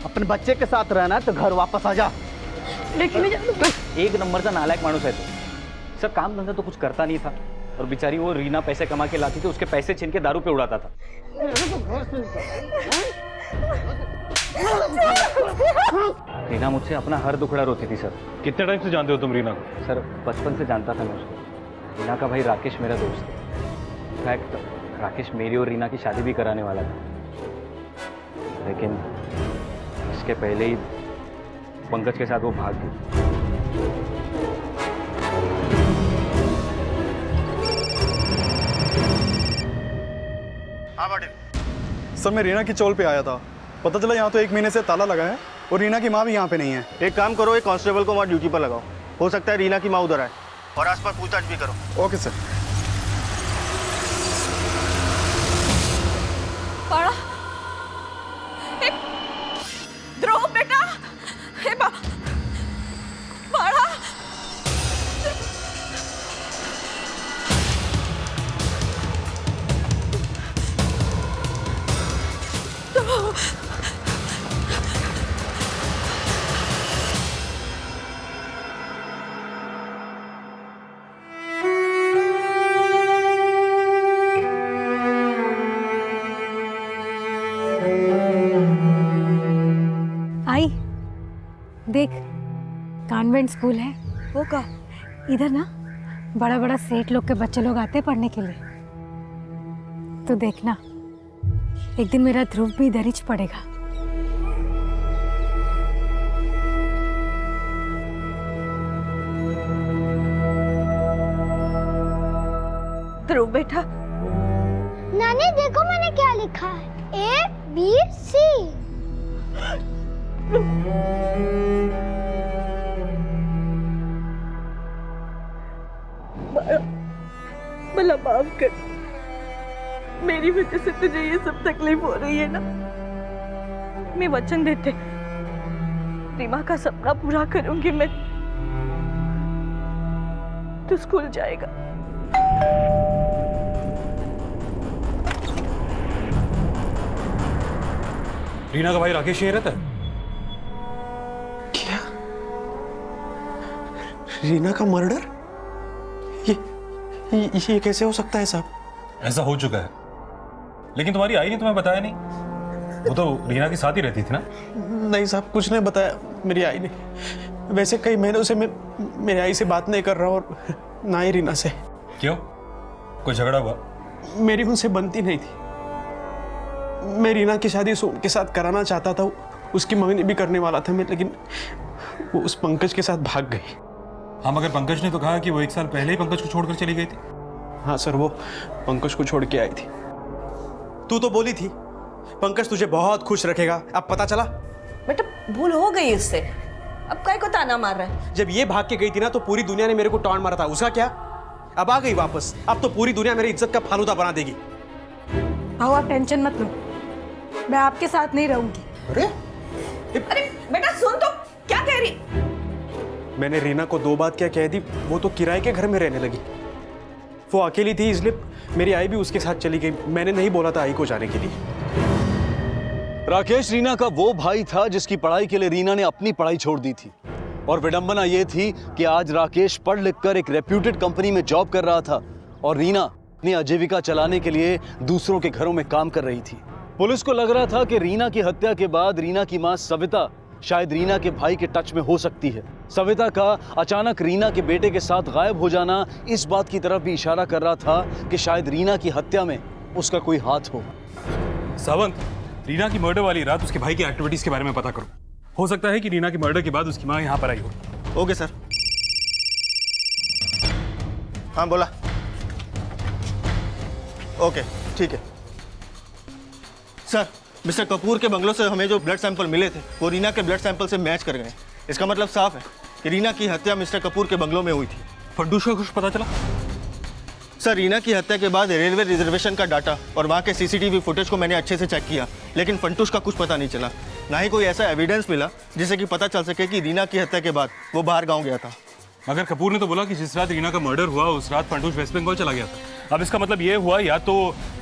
अपने बच्चे के साथ रहना है तो घर वापस आ जा। लेकिन एक नंबर का नालायक मानुस है तो। सर, काम धंधा तो कुछ करता नहीं था और बेचारी वो रीना पैसे कमा के लाती थी, उसके पैसे छीन के दारू पे उड़ाता था। रीना मुझसे अपना हर दुखड़ा रोती थी सर। कितने टाइम से जानते हो तुम रीना को? सर, बचपन से जानता था मैं उसको। रीना का भाई राकेश मेरा दोस्त है। इनफैक्ट राकेश मेरी और रीना की शादी भी कराने वाला था, लेकिन इसके पहले ही पंकज के साथ वो भाग गई। हाँ पाटिल सर, मैं रीना की चौल पे आया था। पता चला यहाँ तो 1 महीने से ताला लगा है और रीना की माँ भी यहाँ पे नहीं है। एक काम करो, एक कांस्टेबल को वहाँ ड्यूटी पर लगाओ, हो सकता है रीना की माँ उधर आए, और आसपास पूछताछ भी करो। Okay sir. पाड़ा ध्रुव बेटा, हे पाड़ा आई देख, कॉन्वेंट स्कूल है वो का इधर ना। बड़ा बड़ा सेठ लोग के बच्चे लोग आते हैं पढ़ने के लिए, तो देखना एक दिन मेरा ध्रुव भी इधर ही पढ़ेगा। ध्रुव बेटा, नानी देखो मैंने क्या लिखा है, ABC। भला माफ कर, मेरी वजह से तुझे ये सब तकलीफ हो रही है ना। मैं वचन देते रीमा का सपना पूरा करूंगी मैं। तू स्कूल जाएगा। रीना का भाई राकेश यही रहता है? क्या? रीना का मर्डर? ये कैसे हो सकता है साहब? ऐसा हो चुका है, लेकिन तुम्हारी आई ने तुम्हें बताया नहीं। वो तो रीना के साथ ही रहती थी ना? नहीं साहब, कुछ नहीं बताया मेरी आई ने। वैसे कई महीनों से मैं मेरी आई से बात नहीं कर रहा, और ना ही रीना से। क्यों, कोई झगड़ा हुआ? मेरी उनसे बनती नहीं थी। मैं रीना की शादी सोन के साथ कराना चाहता था, उसकी मंगनी भी करने वाला था मैं, लेकिन वो उस पंकज के साथ भाग गई। हाँ, मगर पंकज ने तो कहा कि वो 1 साल पहले ही पंकज को छोड़कर चली गई थी। हाँ सर, वो पंकज को छोड़ के आई थी। तू तो बोली थी पंकज तुझे बहुत खुश रखेगा, अब पता चला? बेटा भूल हो गई इससे, अब काय को ताना मार रहा है? जब ये भाग के गई थी ना, तो पूरी दुनिया ने मेरे को टॉन्ट मारा था, उसका क्या? अब आ गई वापस, अब तो पूरी दुनिया मेरी इज्जत का फालूदा बना देगी। भाऊ आप टेंशन मत लो, मैं आपके साथ नहीं रहूंगी। अरे बेटा सुन तो, क्या कह रही? मैंने रीना को 2 बात क्या कह दी, वो तो किराए के घर में रहने लगी। वो अकेली थी, इसलिए मेरी आई भी उसके साथ चली गई। मैंने नहीं बोला था आई को जाने के लिए। राकेश रीना का वो भाई था जिसकी पढ़ाई के लिए रीना ने अपनी पढ़ाई छोड़ दी थी, और विडंबना ये थी कि आज राकेश पढ़ लिख कर एक रेप्यूटेड कंपनी में जॉब कर रहा था, और रीना अपनी आजीविका चलाने के लिए दूसरों के घरों में काम कर रही थी। पुलिस को लग रहा था कि रीना की हत्या के बाद रीना की मां सविता शायद रीना के भाई के टच में हो सकती है। सविता का अचानक रीना के बेटे के साथ गायब हो जाना इस बात की तरफ भी इशारा कर रहा था कि शायद रीना की हत्या में उसका कोई हाथ हो। सावंत, रीना की मर्डर वाली रात उसके भाई की एक्टिविटीज के बारे में पता करो। हो सकता है कि रीना की मर्डर के बाद उसकी मां यहाँ पर आई हो। Okay sir. हाँ बोला। ओके ठीक है सर। मिस्टर कपूर के बंगलों से हमें जो ब्लड सैंपल मिले थे वो रीना के ब्लड सैंपल से मैच कर गए। इसका मतलब साफ है कि रीना की हत्या मिस्टर कपूर के बंगलों में हुई थी। फंटूश का कुछ पता चला? सर, रीना की हत्या के बाद रेलवे रिजर्वेशन का डाटा और वहाँ के सीसीटीवी फुटेज को मैंने अच्छे से चेक किया, लेकिन फंटूश का कुछ पता नहीं चला। ना ही कोई ऐसा एविडेंस मिला जिससे कि पता चल सके कि रीना की हत्या के बाद वो बाहर गाँव गया था। मगर कपूर ने तो बोला कि जिस रात रीना का मर्डर हुआ उस रात फंटूश वेस्ट बंगाल चला गया था। अब इसका मतलब ये हुआ या तो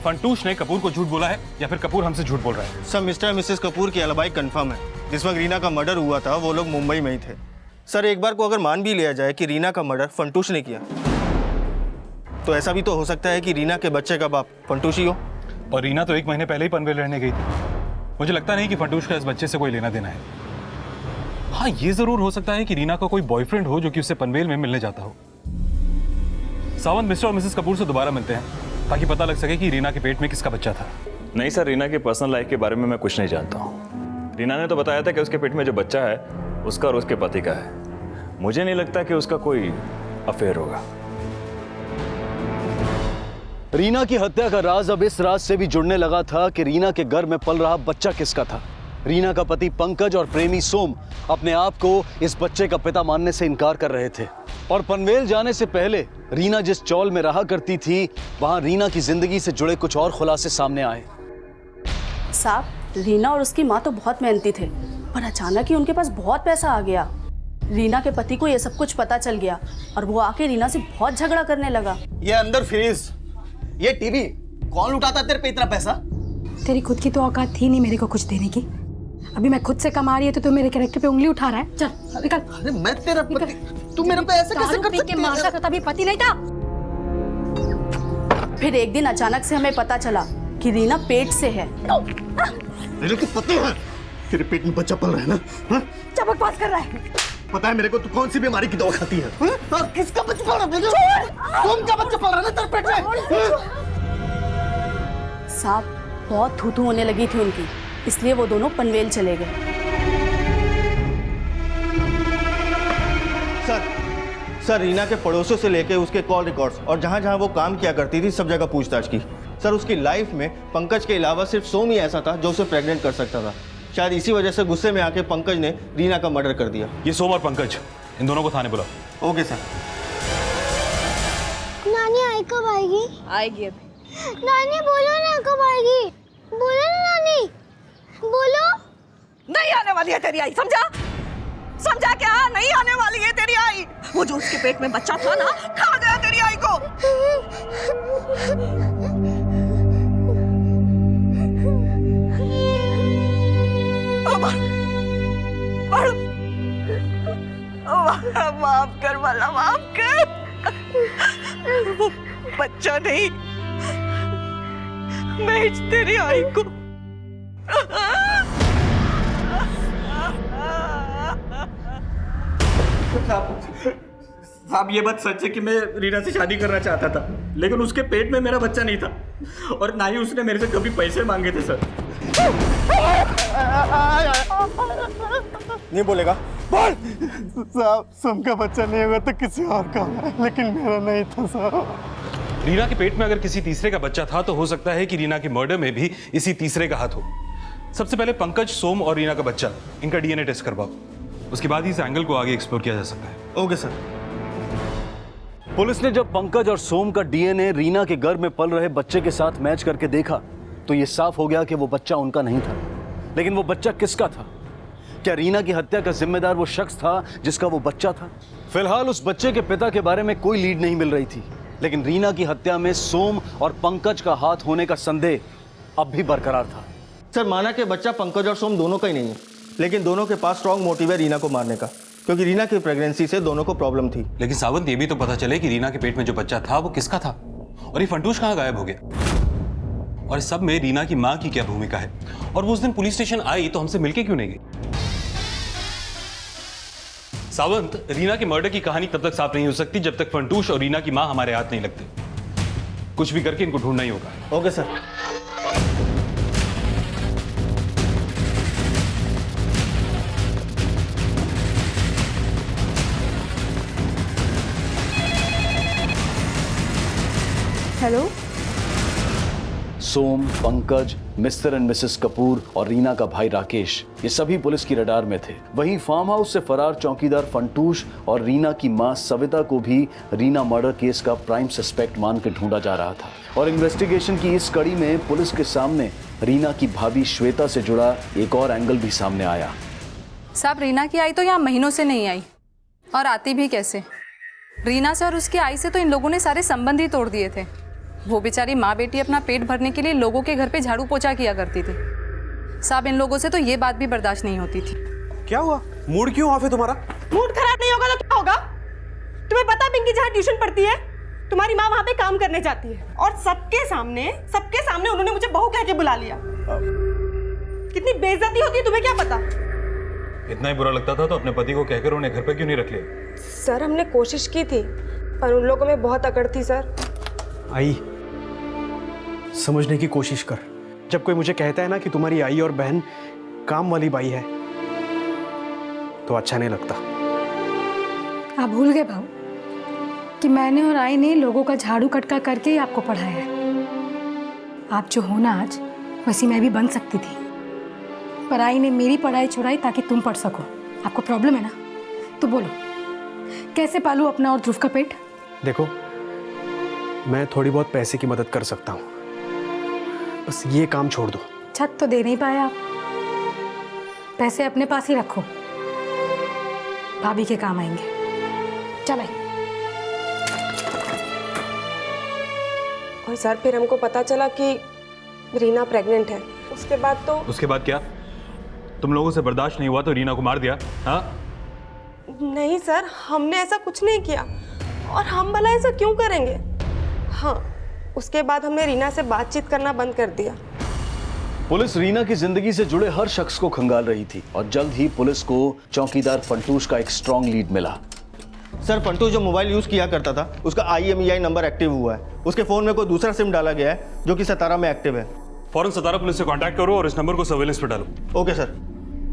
फंटूश ने कपूर को झूठ बोला है या फिर कपूर हमसे झूठ बोल रहा है। सर, मिस्टर और मिसेस कपूर की अलबाई कंफर्म है। जिस वक्त रीना का मर्डर हुआ था वो लोग मुंबई में ही थे। सर, एक बार को अगर मान भी लिया जाए कि रीना का मर्डर फंटूश ने किया, तो ऐसा भी तो हो सकता है कि रीना के बच्चे का बाप फंटूश ही हो। और रीना तो 1 महीने पहले ही पनवेल रहने गई थी। मुझे लगता नहीं कि फंटूश का इस बच्चे से कोई लेना देना है। हाँ, ये जरूर हो सकता है कि रीना का कोई बॉयफ्रेंड हो जो कि उससे पनवेल में मिलने जाता हो। सावंत, मिस्टर और मिसेस कपूर से दोबारा मिलते हैं ताकि पता लग सके कि रीना के पेट में किसका बच्चा था। नहीं सर, रीना की पर्सनल लाइफ के बारे में मैं कुछ नहीं जानता हूँ। रीना ने तो बताया था कि उसके पेट में जो बच्चा है उसका और उसके पति का है। मुझे नहीं लगता कि उसका कोई अफेयर होगा। रीना की हत्या का राज अब इस राज से भी जुड़ने लगा था कि रीना के घर में पल रहा बच्चा किसका था। रीना का पति पंकज और प्रेमी सोम अपने आप को इस बच्चे का पिता मानने से इनकार कर रहे थे। और पनवेल जाने से पहले रीना जिस चौल में रहा करती थी, वहां रीना की जिंदगी से जुड़े कुछ और खुलासे सामने आए। साहब, रीना और उसकी माँ तो बहुत मेहनती थे, पर अचानक ही उनके पास बहुत पैसा आ गया। रीना के पति को ये सब कुछ पता चल गया और वो आके रीना से बहुत झगड़ा करने लगा। ये अंदर फ्रीज, ये टीवी, कौन लुटाता तेरे पे इतना पैसा? तेरी खुद की तो औकात थी नहीं मेरे को कुछ देने की। अभी मैं खुद से कमा रही है तो तू मेरे कैरेक्टर पे उंगली उठा रहा है। चल निकल। अरे मैं तेरा पति, तू मेरे पे ऐसे कैसे कर सकती है? मारता था तभी पति नहीं था। फिर एक दिन अचानक से हमें पता चला कि रीना पेट से है। मेरे को पता है तेरे पेट में बच्चा पल रहा है ना? क्या बकवास कर रहा है? पता है मेरे को तू कौन सी बीमारी की दवा खाती है? और किसका बच्चा पल रहा है? कौन का बच्चा पल रहा है तेरे पेट में? साहब, बहुत थू-थू होने लगी थी उनकी, इसलिए वो दोनों पनवेल चले गए। सर, रीना के पड़ोसियों से लेके उसके कॉल रिकॉर्ड्स और जहां जहां वो काम किया करती थी सब जगह पूछताछ की। सर, उसकी लाइफ में पंकज के अलावा सिर्फ सोम ही ऐसा था जो उसे प्रेग्नेंट कर सकता था। शायद इसी वजह से गुस्से में आके पंकज ने रीना का मर्डर कर दिया। ये सोम और पंकज, इन दोनों को थाने बुलाओ। Okay sir. नानी आई कब आएगी? आएगी अभी। नानी बोलो ना कब आएगी? बोलो ना नानी, बोलो। नहीं आने वाली है तेरी आई, समझा? समझा क्या? नहीं आने वाली है तेरी आई। वो जो उसके पेट में बच्चा था ना, खा गया तेरी आई को। माफ कर वाला, माफ कर। वो बच्चा नहीं, मैं तेरी आई को। साहब, ये बात सच है कि मैं रीना से शादी करना चाहता था, लेकिन उसके पेट में मेरा बच्चा नहीं था और ना ही उसने मेरे से कभी पैसे मांगे थे सर। नहीं बोलेगा? बोल। साहब, सोम का बच्चा नहीं होगा तो किसी और का होगा, लेकिन मेरा नहीं था साहब। रीना के पेट में अगर किसी तीसरे का बच्चा था तो हो सकता है कि रीना के मर्डर में भी इसी तीसरे का हाथ हो। सबसे पहले पंकज, सोम और रीना का बच्चा, इनका डीएनए टेस्ट करवाओ। उसके बाद ही इस एंगल को आगे एक्सप्लोर किया जा सकता है। Okay sir. पुलिस ने जब पंकज और सोम का डीएनए रीना के गर्भ में पल रहे बच्चे के साथ मैच करके देखा तो यह साफ हो गया कि वो बच्चा उनका नहीं था। लेकिन वो बच्चा किसका था? क्या रीना की हत्या का जिम्मेदार वो शख्स था जिसका वो बच्चा था? फिलहाल उस बच्चे के पिता के बारे में कोई लीड नहीं मिल रही थी, लेकिन रीना की हत्या में सोम और पंकज का हाथ होने का संदेह अब भी बरकरार था। सर, माना कि बच्चा पंकज और सोम दोनों का ही नहीं है, लेकिन दोनों के पास स्ट्रॉन्ग मोटिव है रीना को मारने का, क्योंकि रीना की प्रेगनेंसी से दोनों को प्रॉब्लम थी। लेकिन सावंत, ये भी तो पता चले कि रीना के पेट में जो बच्चा था वो किसका था, और ये फंटूश कहाँ गायब हो गया, और इस सब में रीना की माँ की क्या भूमिका है, और वो उस दिन पुलिस स्टेशन आई तो हमसे मिलके क्यों नहीं गई? सावंत, रीना के मर्डर की कहानी तब तक साफ नहीं हो सकती जब तक फंटूश और रीना की माँ हमारे हाथ नहीं लगते। कुछ भी करके इनको ढूंढना ही होगा। Okay sir. Hello. Som, Pankaj, mister and missus Kapoor और रीना का भाई राकेश, ये सभी पुलिस की रडार में थे। वहीं फार्म हाउस से फरार चौकीदार फंटूश और रीना की मां सविता को भी रीना मर्डर केस का प्राइम सस्पेक्ट मान के ढूंढा जा रहा था। और इन्वेस्टिगेशन की इस कड़ी में पुलिस के सामने रीना की भाभी श्वेता से जुड़ा एक और एंगल भी सामने आया। साहब, रीना की आई तो यहाँ महीनों से नहीं आई, और आती भी कैसे? रीना से और उसकी आई से तो इन लोगों ने सारे संबंध ही तोड़ दिए थे। वो बेचारी माँ बेटी अपना पेट भरने के लिए लोगों के घर पे झाड़ू पोछा किया करती थी। साहब, इन लोगों से तो ये बात भी बर्दाश्त नहीं होती थी। क्या हुआ? मूड क्यों ऑफ है तुम्हारा? मूड खराब नहीं होगा तो क्या होगा? तुम्हें पता है पिंकी जहाँ ट्यूशन पढ़ती है, तुम्हारी माँ वहाँ पे काम करने जाती है, और सबके सामने उन्होंने मुझे बहू कह के बुला लिया। कितनी बेइज्जती होती है तुम्हें क्या पता? इतना ही बुरा लगता था तो अपने पति को कहकर उन्हें घर पे क्यों नहीं रख लिया? सर, हमने कोशिश की थी, पर उन लोगों में बहुत अकड़ थी सर। आई, समझने की कोशिश कर। जब कोई मुझे कहता है ना कि तुम्हारी आई और बहन काम वाली बाई है तो अच्छा नहीं लगता। आप भूल गए भाऊ कि मैंने और आई ने लोगों का झाड़ू कटका करके ही आपको पढ़ाया है। आप जो हो ना आज, वैसी मैं भी बन सकती थी, पर आई ने मेरी पढ़ाई छुड़ाई ताकि तुम पढ़ सको। आपको प्रॉब्लम है ना, तो बोलो कैसे पालूं अपना और ध्रुव का पेट? देखो, मैं थोड़ी बहुत पैसे की मदद कर सकता हूँ, बस ये काम छोड़ दो। छत तो दे नहीं पाए आप, पैसे अपने पास ही रखो, भाभी के काम आएंगे। चल आई। और सर फिर हमको पता चला कि रीना प्रेग्नेंट है। उसके बाद तो उसके बाद क्या? तुम लोगों से बर्दाश्त नहीं हुआ तो रीना को मार दिया? हाँ? नहीं सर, हमने ऐसा कुछ नहीं किया, और हम भला ऐसा क्यों करेंगे? हाँ, उसके बाद हमने रीना से बातचीत करना बंद कर दिया। पुलिस रीना की जिंदगी से जुड़े हर शख्स को खंगाल रही थी और जल्द ही पुलिस को चौकीदार फंटूश का एक स्ट्रॉन्ग लीड मिला। सर, फंटूश जो मोबाइल यूज किया करता था उसका IMEI नंबर एक्टिव हुआ है। उसके फोन में कोई दूसरा सिम डाला गया है जो कि सतारा में एक्टिव है। फौरन सतारा पुलिस से कांटेक्ट करो और इस नंबर को सर्वेलेंस पे डालो। Okay sir.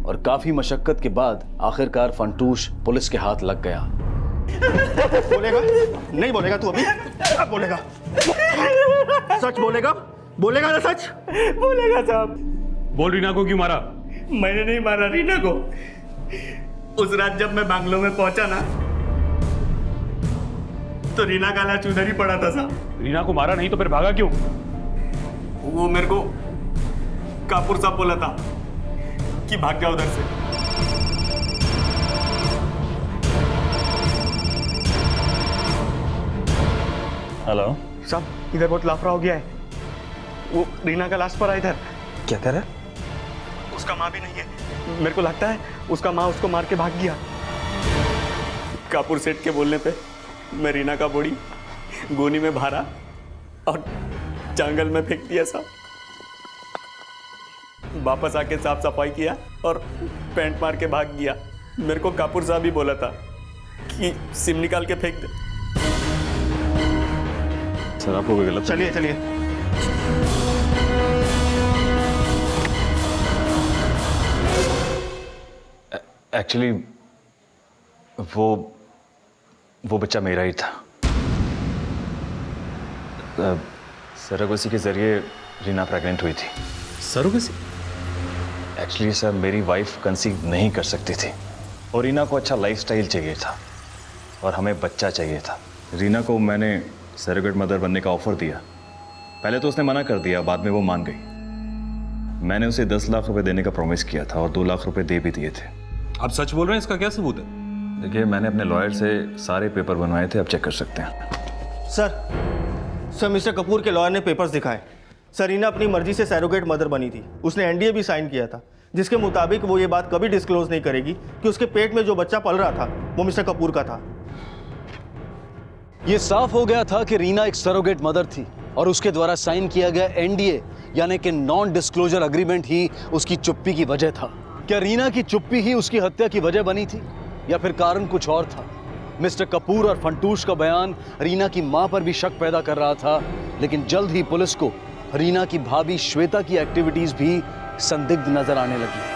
और काफी मशक्कत के बाद आखिरकार फंटूश पुलिस के हाथ लग गया। बोलेगा? नहीं बोलेगा तू अभी? अब बोलेगा? सच बोलेगा? बोलेगा ना सच? बोलेगा साहब। बोल, रीना को क्यों मारा? मैंने नहीं मारा रीना को। उस रात जब मैं बैंगलोर में पहुंचा ना, तो रीना का लाश उधर ही पड़ा था साहब। रीना को मारा नहीं तो फिर भागा क्यों? वो मेरे को कापुर साहब बोला था कि भाग जाओ उधर से। हेलो साहब, इधर बहुत लाफड़ा हो गया है। वो रीना का लाश पर है इधर। क्या कह रहा है? उसका माँ भी नहीं है। मेरे को लगता है उसका माँ उसको मार के भाग गया। कापुर सेठ के बोलने पे मैं रीना का बॉडी गोनी में भरा और जंगल में फेंक दिया साहब। वापस आके साफ सफाई किया और पैंट मार के भाग गया। मेरे को कापुर साहब भी बोला था कि सिम निकाल के फेंक दे। सर, आपको कोई गलत? चलिए चलिए। एक्चुअली वो बच्चा मेरा ही था। सरोगेसी के जरिए रीना प्रेग्नेंट हुई थी। सरोगेसी? एक्चुअली सर, मेरी वाइफ कंसीव नहीं कर सकती थी और रीना को अच्छा लाइफस्टाइल चाहिए था और हमें बच्चा चाहिए था। रीना को मैंने सरोगेट मदर बनने का ऑफर दिया। पहले तो उसने मना कर दिया, बाद में वो मान गई। मैंने उसे 10 लाख रुपए देने का प्रॉमिस किया था और 2 लाख रुपए दे भी दिए थे। आप सच बोल रहे हैं? इसका क्या सबूत है? देखिए, मैंने अपने लॉयर से सारे पेपर बनवाए थे, आप चेक कर सकते हैं। सर, मिस्टर कपूर के लॉयर ने पेपर्स दिखाए। सर, रीना अपनी मर्जी से सरोगेट मदर बनी थी। उसने NDA भी साइन किया था, जिसके मुताबिक वो ये बात कभी डिस्क्लोज नहीं करेगी कि उसके पेट में जो बच्चा पल रहा था वो मिस्टर कपूर का था। ये साफ हो गया था कि रीना एक सरोगेट मदर थी और उसके द्वारा साइन किया गया NDA यानी कि नॉन डिस्क्लोजर अग्रीमेंट ही उसकी चुप्पी की वजह था। क्या रीना की चुप्पी ही उसकी हत्या की वजह बनी थी या फिर कारण कुछ और था? मिस्टर कपूर और फंटूश का बयान रीना की मां पर भी शक पैदा कर रहा था, लेकिन जल्द ही पुलिस को रीना की भाभी श्वेता की एक्टिविटीज भी संदिग्ध नजर आने लगी।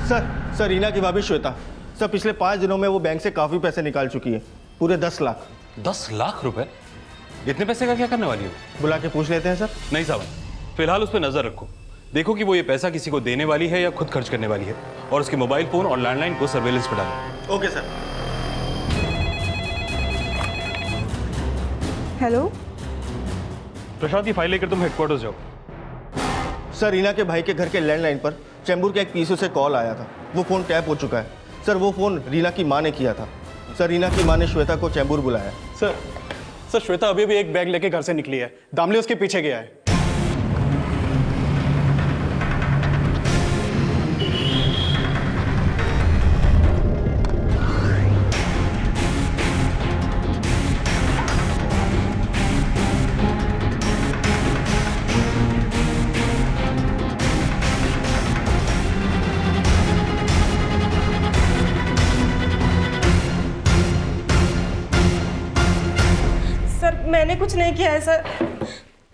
सर, रीना की भाभी श्वेता, सर पिछले 5 दिनों में वो बैंक से काफी पैसे निकाल चुकी है, पूरे 10 लाख। 10 लाख रुपए? इतने पैसे का क्या करने वाली हो? बुला के पूछ लेते हैं सर। नहीं साहब, फिलहाल उस पर नजर रखो। देखो कि वो ये पैसा किसी को देने वाली है या खुद खर्च करने वाली है, और उसके मोबाइल फोन और लैंडलाइन को सर्वेलेंस पर डालो। Okay sir. हेलो प्रशांत, ये फाइल लेकर तुम हेडक्वार्टर्स जाओ। सर, रीना के भाई के घर के लैंडलाइन पर चैम्बूर के एक पीसी से कॉल आया था। वो फ़ोन टैप हो चुका है। सर, वो फ़ोन रीना की माँ ने किया था। सर, रीना की माँ ने श्वेता को चैम्बूर बुलाया। सर, श्वेता अभी भी एक बैग लेके घर से निकली है। दामले उसके पीछे गया है। मैंने कुछ नहीं किया है सर।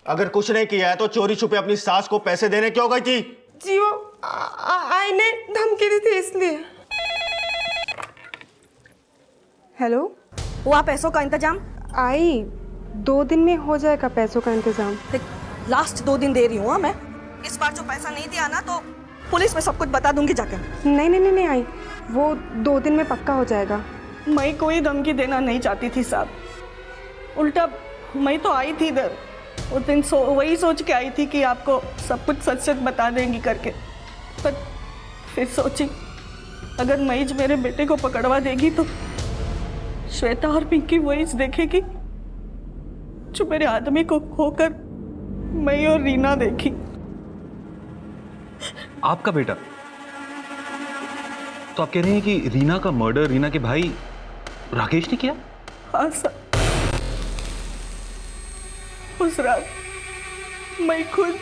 अगर कुछ नहीं किया है तो चोरी छुपे अपनी सास को पैसे देने क्यों गई थी? जी वो आई ने धमकी दी थी इसलिए। हेलो, हुआ पैसों का इंतजाम? आई 2 दिन में हो जाएगा पैसों का इंतजाम। लास्ट 2 दिन दे रही हूँ मैं। इस बार जो पैसा नहीं दिया ना तो पुलिस में सब कुछ बता दूंगी जाकर। नहीं आई, वो 2 दिन में पक्का हो जाएगा। मैं कोई धमकी देना नहीं चाहती थी साहब, उल्टा मैं तो आई थी इधर उस दिन वही सोच के आई थी कि आपको सब कुछ सच सच बता देंगी करके, पर फिर सोची अगर मईज मेरे बेटे को पकड़वा देगी तो श्वेता और पिंकी वही देखेगी जो मेरे आदमी को खोकर मैं और रीना देखी। आपका बेटा? तो आप कह रहे हैं कि रीना का मर्डर रीना के भाई राकेश ने किया? हाँ सर, उस रात मैं खुद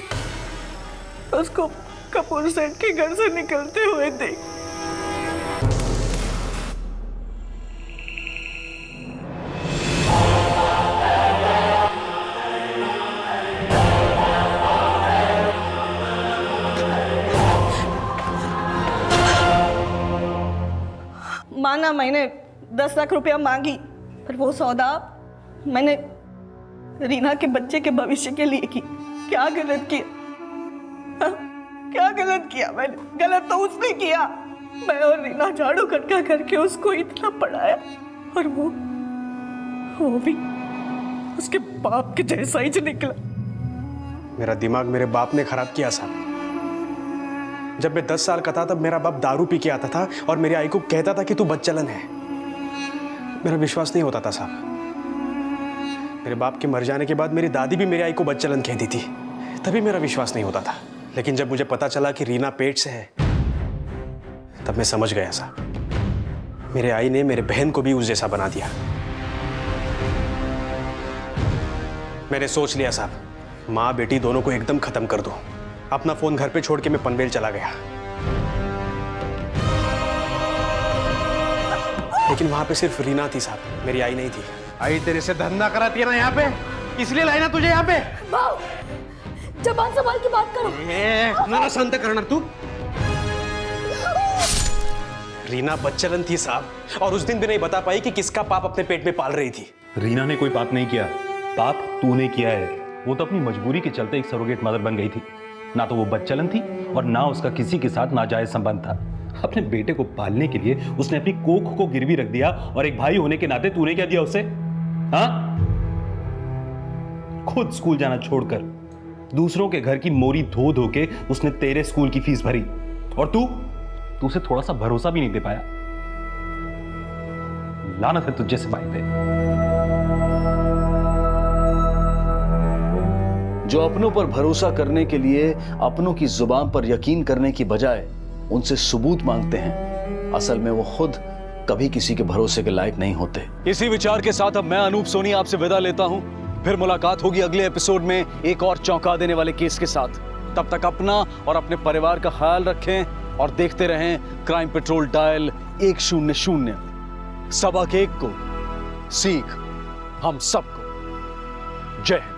उसको कपूर सेठ के घर से निकलते हुए देख। माना मैंने 10 लाख रुपया मांगी, पर वो सौदा मैंने रीना के बच्चे के भविष्य के लिए की। क्या गलत किया? हाँ? क्या गलत किया मैंने? गलत तो उसने किया। मैं और रीना झाड़ू खटका करके उसको इतना पढ़ाया और वो भी उसके बाप के जैसा ही निकला। मेरा दिमाग मेरे बाप ने खराब किया साहब। जब मैं 10 साल का था तब मेरा बाप दारू पी के आता था और मेरी आई को कहता था कि तू बदचलन है। मेरा विश्वास नहीं होता था साहब। मेरे बाप के मर जाने के बाद मेरी दादी भी मेरी आई को बदचलन कहती थी, तभी मेरा विश्वास नहीं होता था। लेकिन जब मुझे पता चला कि रीना पेट से है तब मैं समझ गया साहब। मेरे आई ने मेरे बहन को भी उस जैसा बना दिया। मैंने सोच लिया साहब, माँ बेटी दोनों को एकदम खत्म कर दो। अपना फोन घर पे छोड़ के मैं पनवेल चला गया, लेकिन वहां पे सिर्फ रीना थी साहब, मेरी आई नहीं थी। आई तेरे से धंधा कराती है ना यहाँ पे, इसलिए लाई ना तुझे यहाँ पे। जबान संभाल के बात करो। ना शांत करना तू। रीना बदचलन थी साहब, और उस दिन भी नहीं बता पाई कि किसका पाप अपने पेट में पाल रही थी। रीना ने कोई पाप नहीं किया, पाप तूने किया है। वो तो अपनी मजबूरी के चलते एक सरोगेट मदर बन गई थी। ना तो वो बदचलन थी और ना उसका किसी के साथ नाजायज संबंध था। अपने बेटे को पालने के लिए उसने अपनी कोख को गिरवी रख दिया, और एक भाई होने के नाते तूने क्या दिया उसे? हाँ, खुद स्कूल जाना छोड़कर दूसरों के घर की मोरी धो धो के उसने तेरे स्कूल की फीस भरी, और तू उसे थोड़ा सा भरोसा भी नहीं दे पाया। लानत है तुझ जैसे भाई पे। जो अपनों पर भरोसा करने के लिए अपनों की जुबान पर यकीन करने की बजाय उनसे सबूत मांगते हैं, असल में वो खुद कभी किसी के भरोसे के लायक नहीं होते। इसी विचार के साथ अब मैं अनूप सोनी आपसे विदा लेता हूं। फिर मुलाकात होगी अगले एपिसोड में एक और चौंका देने वाले केस के साथ। तब तक अपना और अपने परिवार का ख्याल रखें और देखते रहें क्राइम पेट्रोल डायल 100। सबक एक को सीख हम सबको। जय हिंद।